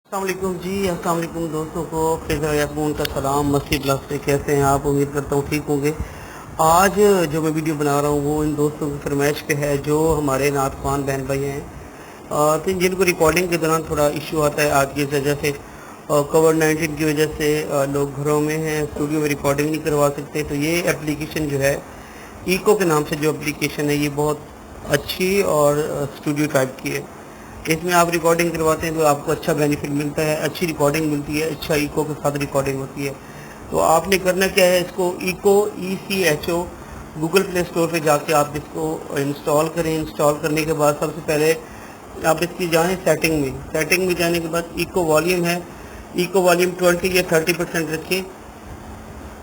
अस्सलाम वालेकुम जी। अस्सलाम वालेकुम दोस्तों को फिर याकून का सलाम। मस्ती ब्लॉग से कैसे हैं आप? उम्मीद करता हूँ ठीक होंगे। आज जो मैं वीडियो बना रहा हूँ वो इन दोस्तों की फरमाइश पे है जो हमारे नात ख़वान बहन भाई हैं, तो जिनको रिकॉर्डिंग के दौरान थोड़ा इशू आता है आज की वजह से, कोविड-19 की वजह से लोग घरों में हैं, स्टूडियो में रिकॉर्डिंग नहीं करवा सकते। तो ये एप्लीकेशन जो है ईको के नाम से जो एप्लीकेशन है ये बहुत अच्छी और स्टूडियो टाइप की है। इसमें आप रिकॉर्डिंग करवाते हैं तो आपको अच्छा बेनिफिट मिलता है, अच्छी रिकॉर्डिंग मिलती है, अच्छा इको के साथ रिकॉर्डिंग होती है। तो आपने करना क्या है, इसको eco ECHO Google play store पे जाके आप इसको इंस्टॉल करें। इंस्टॉल करने के बाद सबसे पहले आप इसकी जाएँ सेटिंग में जाने के बाद इको वॉल्यूम है, इको वॉल्यूम 20 या 30% रखें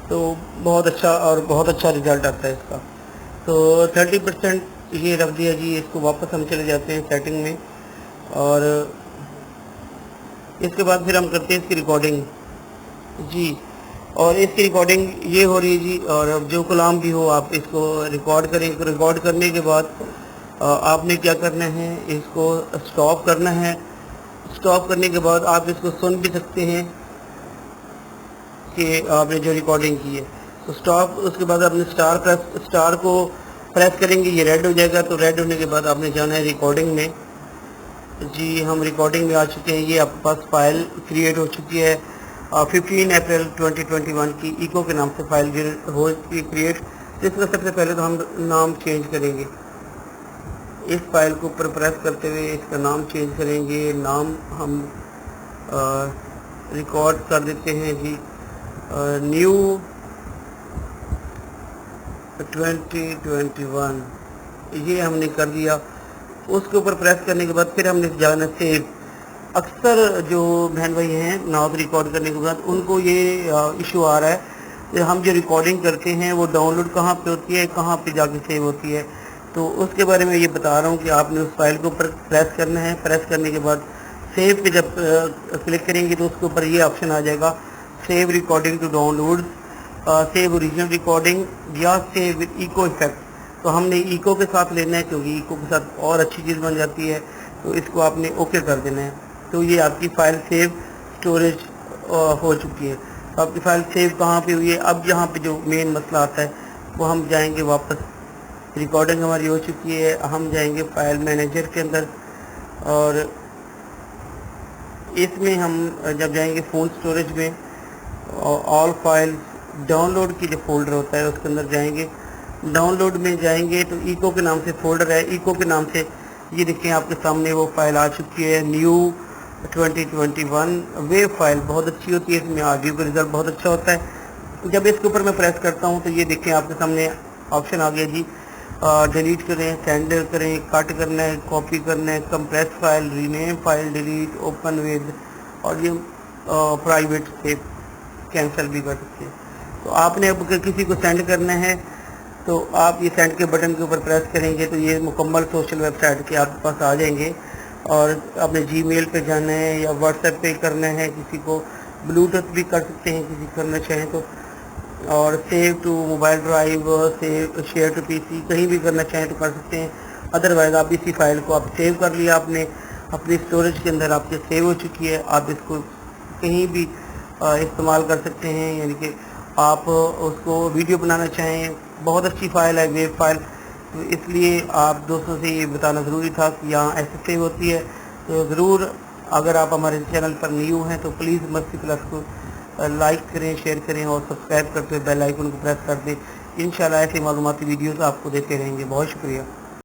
तो बहुत अच्छा रिजल्ट आता है इसका। तो 30% ये रख दिया जी। इसको वापस हम चले जाते हैं सेटिंग में और इसके बाद फिर हम करते हैं इसकी रिकॉर्डिंग जी। और इसकी रिकॉर्डिंग ये हो रही है जी। और अब जो कलाम भी हो आप इसको रिकॉर्ड करें। रिकॉर्ड करने के बाद आपने क्या करना है, इसको स्टॉप करना है। स्टॉप करने के बाद आप इसको सुन भी सकते हैं कि आपने जो रिकॉर्डिंग की है। तो स्टॉप, उसके बाद आपने स्टार को प्रेस करेंगे, ये रेड हो जाएगा। तो रेड होने के बाद आपने जाना है रिकॉर्डिंग में जी। हम रिकॉर्डिंग में आ चुके हैं। ये आपके पास फाइल क्रिएट हो चुकी है 15 अप्रैल 2021 की इको के नाम से फाइल हो चुकी क्रिएट। इसका सबसे पहले तो हम नाम चेंज करेंगे। इस फाइल को ऊपर प्रेस करते हुए इसका नाम चेंज करेंगे। नाम हम रिकॉर्ड कर देते हैं जी, न्यू 2021 ये हमने कर दिया। उसके ऊपर प्रेस करने के बाद फिर हमने जाना सेव। अक्सर जो बहन भाई हैं नात रिकॉर्ड करने के बाद उनको ये इशू आ रहा है कि हम जो रिकॉर्डिंग करते हैं वो डाउनलोड कहाँ पे होती है, कहाँ पे जाके सेव होती है। तो उसके बारे में ये बता रहा हूँ कि आपने उस फाइल के ऊपर प्रेस करना है। प्रेस करने के बाद सेव पे जब क्लिक करेंगे तो उसके ऊपर ये ऑप्शन आ जाएगा, save recording to download, save original recording या सेव विद इको इफेक्ट। तो हमने इको के साथ लेना है क्योंकि इको के साथ और अच्छी चीज़ बन जाती है। तो इसको आपने ओके कर देना है। तो ये आपकी फ़ाइल सेव स्टोरेज हो चुकी है। तो आपकी फ़ाइल सेव कहाँ पे हुई है? अब यहाँ पे जो मेन मसला आता है वो हम जाएंगे वापस। रिकॉर्डिंग हमारी हो चुकी है, हम जाएंगे फाइल मैनेजर के अंदर और इसमें हम जब जाएंगे फ़ोन स्टोरेज में ऑल फाइल डाउनलोड की जो फोल्डर होता है उसके अंदर जाएंगे। डाउनलोड में जाएंगे तो इको के नाम से फोल्डर है। इको के नाम से ये देखिए आपके सामने वो फाइल आ चुकी है, न्यू 2021 वेब फाइल। बहुत अच्छी होती है, इसमें ऑडियो का रिजल्ट बहुत अच्छा होता है। जब इसके ऊपर मैं प्रेस करता हूँ तो ये देखिए आपके सामने ऑप्शन आ गया जी, डिलीट करें, सेंड करें, कट करना है, कॉपी करना है, compress file, rename file, delete, open with, और ये प्राइवेट से कैंसिल भी कर सकते हैं। तो आपने अब किसी को सेंड करना है तो आप ये सेंड के बटन के ऊपर प्रेस करेंगे तो ये मुकम्मल सोशल वेबसाइट के आपके पास आ जाएंगे। और आपने जीमेल पे जाना है या व्हाट्सएप पे करना है, किसी को ब्लूटूथ भी कर सकते हैं किसी करना चाहें तो, और save to mobile drive, save share to PC कहीं भी करना चाहें तो कर सकते हैं। अदरवाइज़ आप इसी फाइल को आप सेव कर लिया, आपने अपनी स्टोरेज के अंदर आपके सेव हो चुकी है। आप इसको कहीं भी इस्तेमाल कर सकते हैं, यानी कि आप उसको वीडियो बनाना चाहें, बहुत अच्छी फ़ाइल है वेब फाइल। तो इसलिए आप दोस्तों से ये बताना ज़रूरी था कि यहाँ ऐसे सेव होती है। तो ज़रूर अगर आप हमारे चैनल पर न्यू हैं तो प्लीज़ मस्ती प्लस को लाइक करें, शेयर करें और सब्सक्राइब करते हुए बेल आइकन को प्रेस कर दें। इंशाल्लाह ऐसी मालूमाती वीडियोज़ आपको देते रहेंगे। बहुत शुक्रिया।